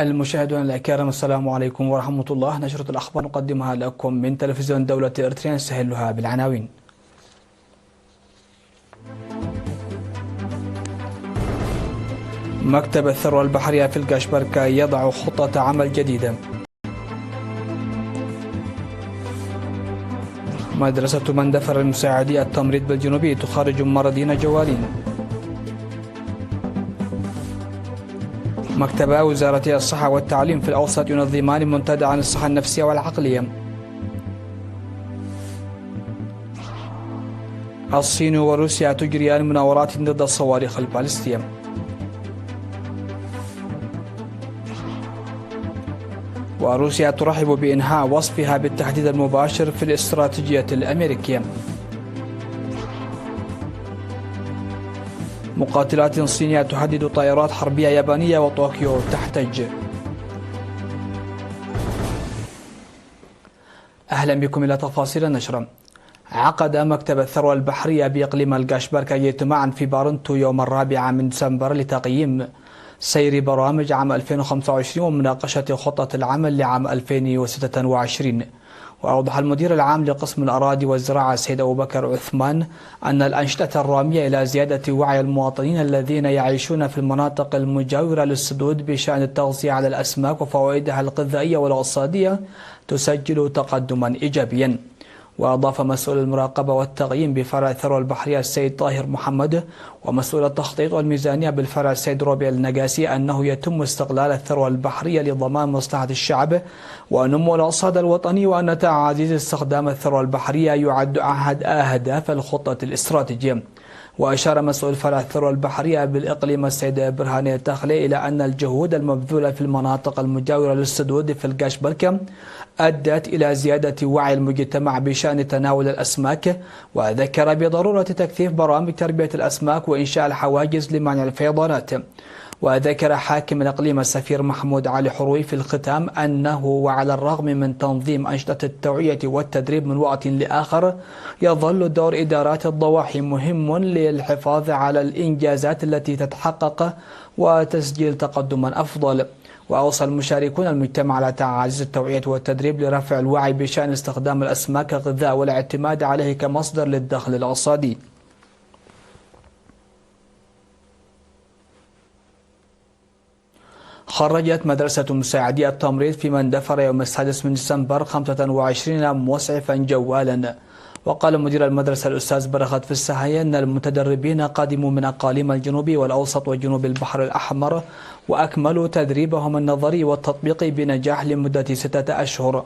المشاهدون الكرام، السلام عليكم ورحمة الله. نشرة الأخبار نقدمها لكم من تلفزيون دولة إريتريا، نستهلها بالعناوين. مكتب الثروة البحرية في القشبركة يضع خطة عمل جديدة. مدرسة مندفر المساعدي التمريض بالجنوبي تخرج ممرضين جوالين. مكتبا وزارتي الصحة والتعليم في الأوسط ينظمان منتدى عن الصحة النفسية والعقلية. الصين وروسيا تجريان مناورات ضد الصواريخ البالستية. وروسيا ترحب بإنهاء وصفها بالتهديد المباشر في الاستراتيجية الأمريكية. مقاتلات صينية تهدد طائرات حربية يابانية وطوكيو تحتج. أهلا بكم إلى تفاصيل النشرة. عقد مكتب الثروة البحرية بإقليم القشبركة اجتماعا في بارنتو يوم 4 من ديسمبر لتقييم سير برامج عام 2025 ومناقشة خطة العمل لعام 2026. وأوضح المدير العام لقسم الأراضي والزراعة السيد أبو بكر عثمان أن الأنشطة الرامية إلى زيادة وعي المواطنين الذين يعيشون في المناطق المجاورة للسدود بشأن التغذية على الأسماك وفوائدها الغذائية والاقتصادية تسجل تقدما إيجابيا. وأضاف مسؤول المراقبة والتقييم بفرع الثروة البحرية السيد طاهر محمد ومسؤول التخطيط والميزانية بالفرع السيد روبي النقاسي أنه يتم استغلال الثروة البحرية لضمان مصلحة الشعب ونمو الاقتصاد الوطني، وأن تعزيز استخدام الثروة البحرية يعد أحد أهداف الخطة الاستراتيجية. وأشار مسؤول فرع الثروة البحرية بالإقليم السيد برهان التخلي إلى أن الجهود المبذولة في المناطق المجاورة للسدود في القشبركة أدت إلى زيادة وعي المجتمع بشأن تناول الأسماك، وذكر بضرورة تكثيف برامج تربية الأسماك وإنشاء الحواجز لمنع الفيضانات. وذكر حاكم الإقليم السفير محمود علي حروي في الختام أنه وعلى الرغم من تنظيم أنشطة التوعية والتدريب من وقت لآخر، يظل دور إدارات الضواحي مهم للحفاظ على الإنجازات التي تتحقق وتسجيل تقدما أفضل. وأوصى المشاركون المجتمع على تعزيز التوعية والتدريب لرفع الوعي بشأن استخدام الأسماك كغذاء والاعتماد عليه كمصدر للدخل الاقتصادي. خرجت مدرسة مساعدي التمريض في مندفر يوم 6 من ديسمبر 25 مسعفا جوالا. وقال مدير المدرسة الأستاذ برخت في السهاية أن المتدربين قادموا من أقاليم الجنوب والأوسط وجنوب البحر الأحمر، وأكملوا تدريبهم النظري والتطبيقي بنجاح لمدة 6 أشهر.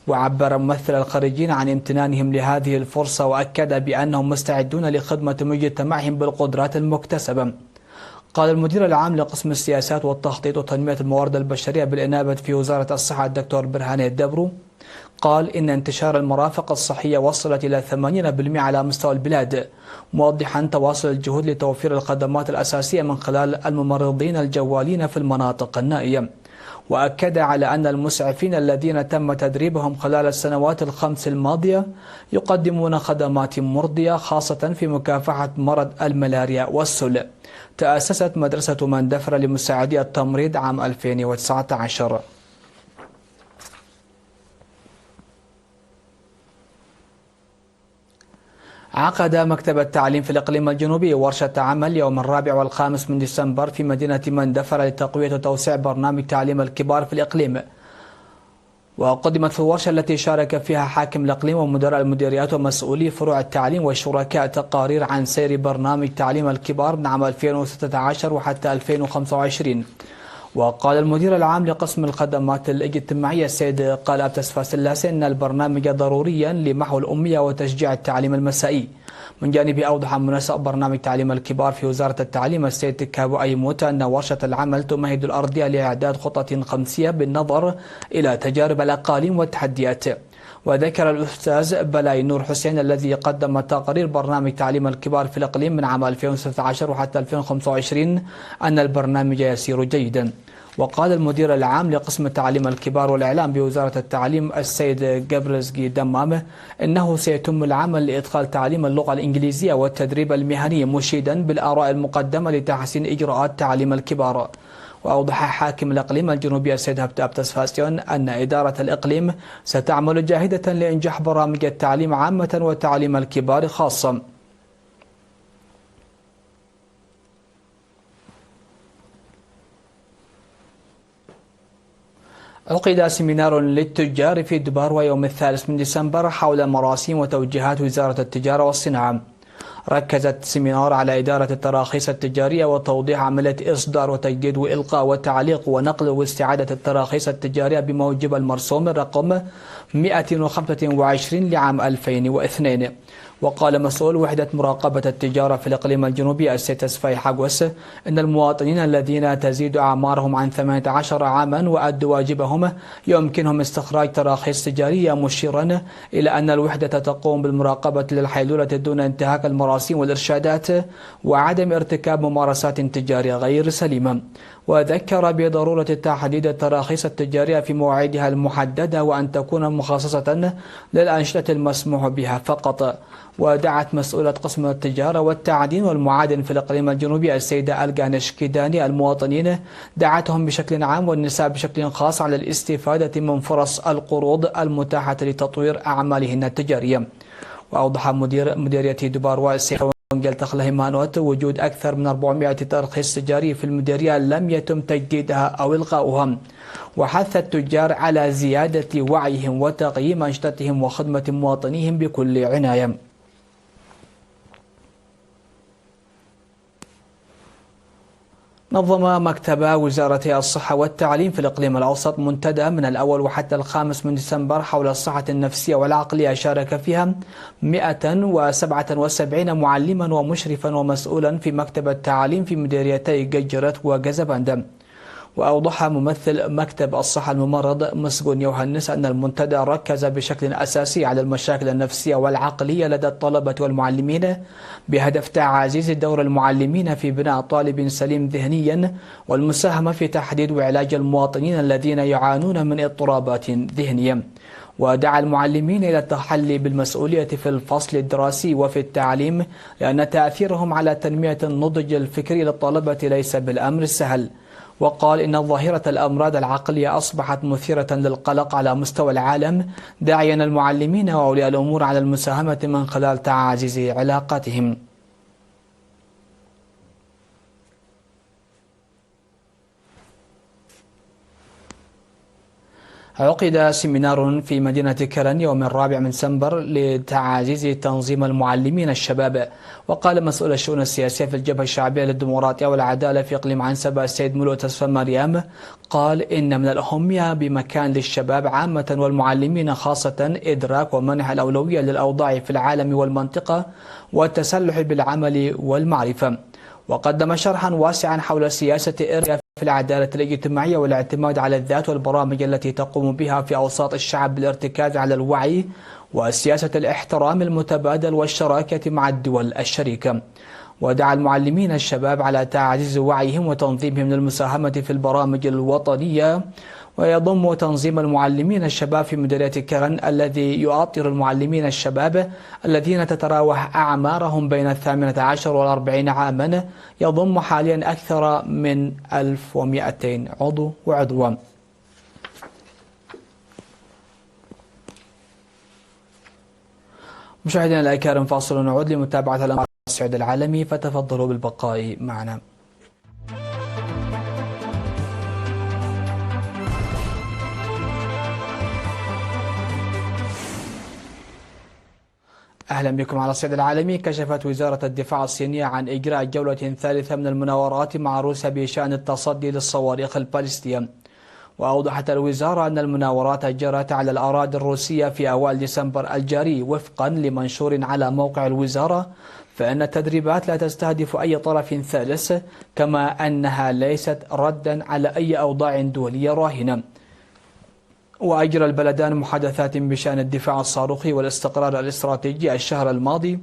وعبر ممثل الخريجين عن امتنانهم لهذه الفرصة، وأكد بأنهم مستعدون لخدمة مجتمعهم بالقدرات المكتسبة. قال المدير العام لقسم السياسات والتخطيط وتنمية الموارد البشرية بالإنابة في وزارة الصحة الدكتور برهان الدبرو، قال إن انتشار المرافق الصحية وصلت إلى 80% على مستوى البلاد، موضحا تواصل الجهود لتوفير الخدمات الأساسية من خلال الممرضين الجوالين في المناطق النائية. وأكد على أن المسعفين الذين تم تدريبهم خلال السنوات ال5 الماضية يقدمون خدمات مرضية خاصة في مكافحة مرض الملاريا والسل. تأسست مدرسة مندفر لمساعدي التمريض عام 2019. عقد مكتب التعليم في الإقليم الجنوبي ورشة عمل يوم 4 و5 من ديسمبر في مدينة مندفر لتقوية وتوسيع برنامج تعليم الكبار في الإقليم. وقدمت في الورشة التي شارك فيها حاكم الإقليم ومدراء المديريات ومسؤولي فروع التعليم والشركاء تقارير عن سير برنامج تعليم الكبار من عام 2016 وحتى 2025. وقال المدير العام لقسم الخدمات الاجتماعية السيد قال تسفاسلاسي أن البرنامج ضروريا لمحو الأمية وتشجيع التعليم المسائي. من جانبه أوضح منسق برنامج تعليم الكبار في وزارة التعليم السيد كابو أيموت أن ورشة العمل تمهد الأرضية لإعداد خطط خمسية بالنظر إلى تجارب الأقاليم والتحديات. وذكر الأستاذ بلاي نور حسين الذي قدم تقرير برنامج تعليم الكبار في الإقليم من عام 2016 وحتى 2025 أن البرنامج يسير جيدا. وقال المدير العام لقسم تعليم الكبار والإعلام بوزارة التعليم السيد جبرزقي دمامه إنه سيتم العمل لإدخال تعليم اللغة الإنجليزية والتدريب المهني، مشيدا بالآراء المقدمة لتحسين إجراءات تعليم الكبار. وأوضح حاكم الإقليم الجنوبي السيد هبتاب تسفاسيون أن إدارة الإقليم ستعمل جاهدة لإنجاح برامج التعليم عامة وتعليم الكبار خاصة. عقد سيمينار للتجار في دبار يوم 3 ديسمبر حول مراسيم وتوجيهات وزارة التجارة والصناعة. ركزت السيمينار على إدارة التراخيص التجارية وتوضيح عملية إصدار وتجديد وإلقاء وتعليق ونقل واستعادة التراخيص التجارية بموجب المرسوم رقم 125 لعام 2002. وقال مسؤول وحدة مراقبة التجارة في الإقليم الجنوبي السيد تسفاي حقوس إن المواطنين الذين تزيد أعمارهم عن 18 عاما وأدوا واجبهم يمكنهم استخراج تراخيص تجارية، مشيرا إلى أن الوحدة تقوم بالمراقبة للحيلولة دون انتهاك المراسيم والإرشادات وعدم ارتكاب ممارسات تجارية غير سليمة. وذكر بضرورة تحديد التراخيص التجارية في مواعيدها المحددة وأن تكون مخصصة للأنشطة المسموح بها فقط. ودعت مسؤولة قسم التجارة والتعدين والمعادن في الإقليم الجنوبي السيدة الجانش كيداني المواطنين، دعتهم بشكل عام والنساء بشكل خاص على الاستفادة من فرص القروض المتاحة لتطوير أعمالهن التجارية. وأوضح مديرية دبار السيد تخلهمانوت وجود أكثر من 400 ترخيص تجاري في المديرية لم يتم تجديدها أو إلغاؤها، وحث التجار على زيادة وعيهم وتقييم أنشطتهم وخدمة مواطنيهم بكل عناية. نظم مكتب وزارة الصحة والتعليم في الإقليم الأوسط منتدى من الأول وحتى 5 ديسمبر حول الصحة النفسية والعقلية، شارك فيها 177 معلما ومشرفا ومسؤولا في مكتب التعليم في مديريتي ججرت وجزبند. وأوضح ممثل مكتب الصحة الممرض مسجون يوهنس أن المنتدى ركز بشكل أساسي على المشاكل النفسية والعقلية لدى الطلبة والمعلمين بهدف تعزيز دور المعلمين في بناء طالب سليم ذهنيا والمساهمة في تحديد وعلاج المواطنين الذين يعانون من اضطرابات ذهنية. ودعا المعلمين إلى التحلي بالمسؤولية في الفصل الدراسي وفي التعليم لأن تأثيرهم على تنمية النضج الفكري للطلبة ليس بالأمر السهل. وقال إن ظاهرة الأمراض العقلية أصبحت مثيرة للقلق على مستوى العالم، داعيا المعلمين وأولياء الأمور على المساهمة من خلال تعزيز علاقاتهم. عقد سيمينار في مدينة كرن يوم 4 ديسمبر لتعزيز تنظيم المعلمين الشباب. وقال مسؤول الشؤون السياسية في الجبهة الشعبية للديمقراطية والعدالة في إقليم عنسبة السيد ملو تسفى مريم، قال إن من الأهمية بمكان للشباب عامة والمعلمين خاصة إدراك ومنح الأولوية للأوضاع في العالم والمنطقة والتسلح بالعمل والمعرفة. وقدم شرحا واسعا حول سياسة إريا في العدالة الاجتماعية والاعتماد على الذات والبرامج التي تقوم بها في أوساط الشعب بالارتكاز على الوعي وسياسة الاحترام المتبادل والشراكة مع الدول الشريكة. ودعا المعلمين الشباب على تعزيز وعيهم وتنظيمهم للمساهمة في البرامج الوطنية. ويضم تنظيم المعلمين الشباب في مديرية كرن الذي يؤطر المعلمين الشباب الذين تتراوح أعمارهم بين 18 و40 عاما، يضم حاليا أكثر من 1200 عضو وعضوة. مشاهدينا الأكارم، فاصل نعود لمتابعة الأنباء الصعيد العالمي، فتفضلوا بالبقاء معنا. أهلا بكم على الصعيد العالمي. كشفت وزارة الدفاع الصينية عن إجراء جولة ثالثة من المناورات مع روسيا بشأن التصدي للصواريخ البالستية. وأوضحت الوزارة أن المناورات جرت على الأراضي الروسية في أوائل ديسمبر الجاري وفقا لمنشور على موقع الوزارة، فإن التدريبات لا تستهدف أي طرف ثالث، كما أنها ليست ردا على أي أوضاع دولية راهنة. وأجرى البلدان محادثات بشأن الدفاع الصاروخي والاستقرار الاستراتيجي الشهر الماضي،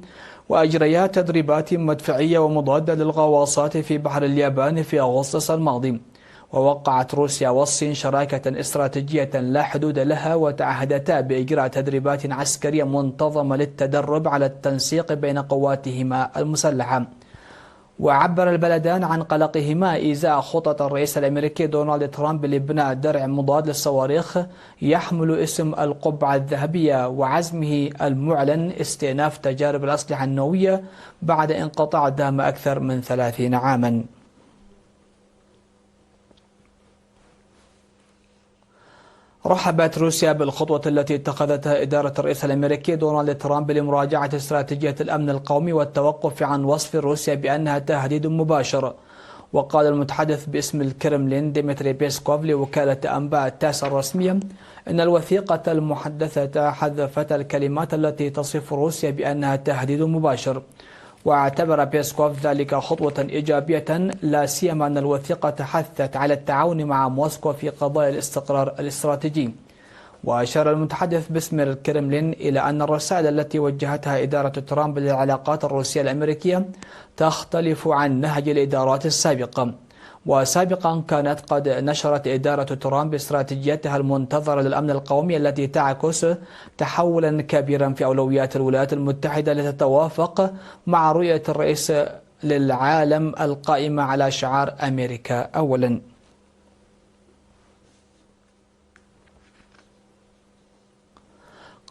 وأجريا تدريبات مدفعية ومضادة للغواصات في بحر اليابان في أغسطس الماضي. ووقعت روسيا والصين شراكة استراتيجية لا حدود لها، وتعهدتا بإجراء تدريبات عسكرية منتظمة للتدرب على التنسيق بين قواتهما المسلحة. وعبر البلدان عن قلقهما إزاء خطط الرئيس الأمريكي دونالد ترامب لبناء درع مضاد للصواريخ يحمل اسم القبعة الذهبية، وعزمه المعلن استئناف تجارب الأسلحة النووية بعد انقطاع دام أكثر من 30 عاما. رحبت روسيا بالخطوة التي اتخذتها إدارة الرئيس الأمريكي دونالد ترامب لمراجعة استراتيجية الأمن القومي والتوقف عن وصف روسيا بأنها تهديد مباشر. وقال المتحدث باسم الكرملين ديمتري بيسكوف لوكالة أنباء تاس الرسمية إن الوثيقة المحدثة حذفت الكلمات التي تصف روسيا بأنها تهديد مباشر. واعتبر بيسكوف ذلك خطوة إيجابية، لا سيما أن الوثيقة حثت على التعاون مع موسكو في قضايا الاستقرار الاستراتيجي. وأشار المتحدث باسم الكرملين إلى أن الرسائل التي وجهتها إدارة ترامب للعلاقات الروسية الأمريكية تختلف عن نهج الإدارات السابقة. وسابقا كانت قد نشرت إدارة ترامب استراتيجيتها المنتظرة للأمن القومي التي تعكس تحولا كبيرا في أولويات الولايات المتحدة لتتوافق مع رؤية الرئيس للعالم القائمة على شعار أمريكا أولا.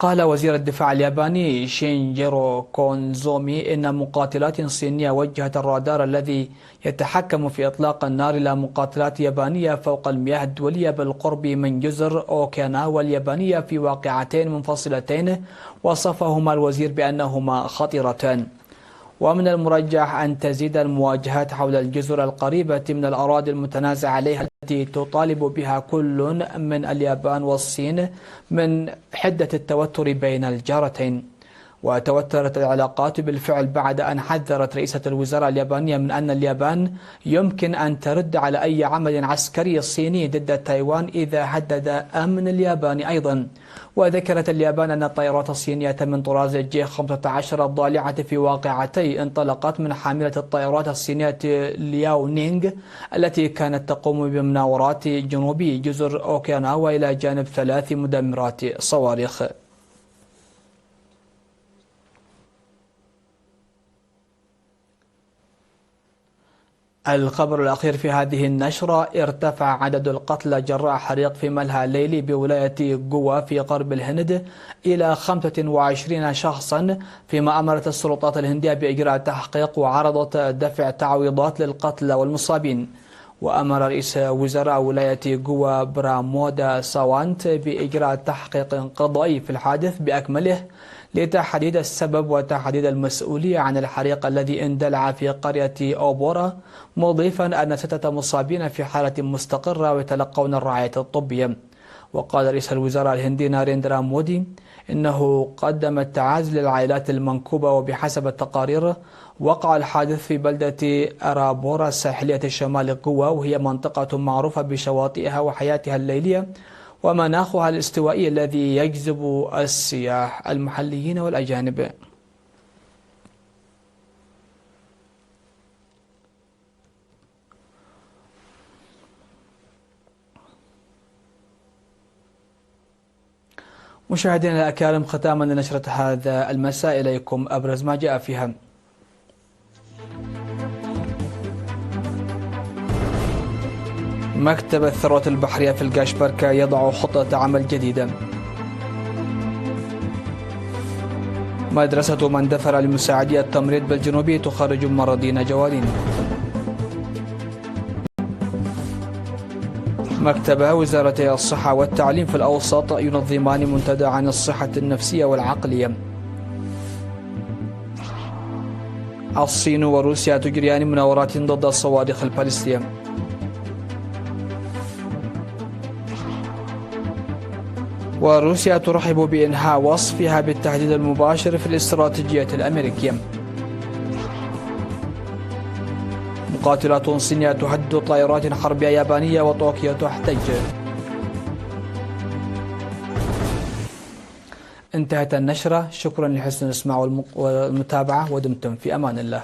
قال وزير الدفاع الياباني شينجيرو كونزومي إن مقاتلات صينية وجهت الرادار الذي يتحكم في إطلاق النار إلى مقاتلات يابانية فوق المياه الدولية بالقرب من جزر أوكيناوا اليابانية في واقعتين منفصلتين وصفهما الوزير بأنهما خطيرتان. ومن المرجح أن تزيد المواجهات حول الجزر القريبة من الأراضي المتنازع عليها التي تطالب بها كل من اليابان والصين من حدة التوتر بين الجارتين. وتوترت العلاقات بالفعل بعد أن حذرت رئيسة الوزراء اليابانية من أن اليابان يمكن أن ترد على أي عمل عسكري صيني ضد تايوان إذا هدد أمن اليابان أيضا. وذكرت اليابان أن الطائرات الصينية من طراز جي 15 الضالعة في واقعتي انطلقت من حاملة الطائرات الصينية لياو نينغ التي كانت تقوم بمناورات جنوب جزر أوكيناوا إلى جانب 3 مدمرات صواريخ. الخبر الأخير في هذه النشرة: ارتفع عدد القتلى جراء حريق في ملهى ليلي بولاية جوا في غرب الهند إلى 25 شخصا، فيما أمرت السلطات الهندية بإجراء تحقيق وعرضت دفع تعويضات للقتلى والمصابين. وأمر رئيس وزراء ولاية جوا برامودا ساوانت بإجراء تحقيق قضائي في الحادث بأكمله لتحديد السبب وتحديد المسؤولية عن الحريق الذي اندلع في قرية أوبورا، مضيفا أن 6 مصابين في حالة مستقرة ويتلقون الرعاية الطبية. وقال رئيس الوزراء الهندي ناريندرا مودي إنه قدم التعازي للعائلات المنكوبة. وبحسب التقارير وقع الحادث في بلدة أرابورا الساحلية شمال جوا، وهي منطقة معروفة بشواطئها وحياتها الليلية ومناخها الاستوائي الذي يجذب السياح المحليين والأجانب. مشاهدينا الأكارم، ختاما لنشرة هذا المساء إليكم أبرز ما جاء فيها. مكتب الثروة البحرية في القاشبركة يضع خطة عمل جديدة. مدرسة من دفر لمساعدي التمريض بالجنوب تخرج ممرضين جوالين. مكتب وزارة الصحة والتعليم في الأوسط ينظمان منتدى عن الصحة النفسية والعقلية. الصين وروسيا تجريان مناورات ضد الصواريخ البالستية. وروسيا ترحب بإنهاء وصفها بالتهديد المباشر في الاستراتيجية الأمريكية. مقاتلات صينية تهدد طائرات حربية يابانية وطوكيو تحتج. انتهت النشرة، شكرا لحسن الإسماع والمتابعة ودمتم في أمان الله.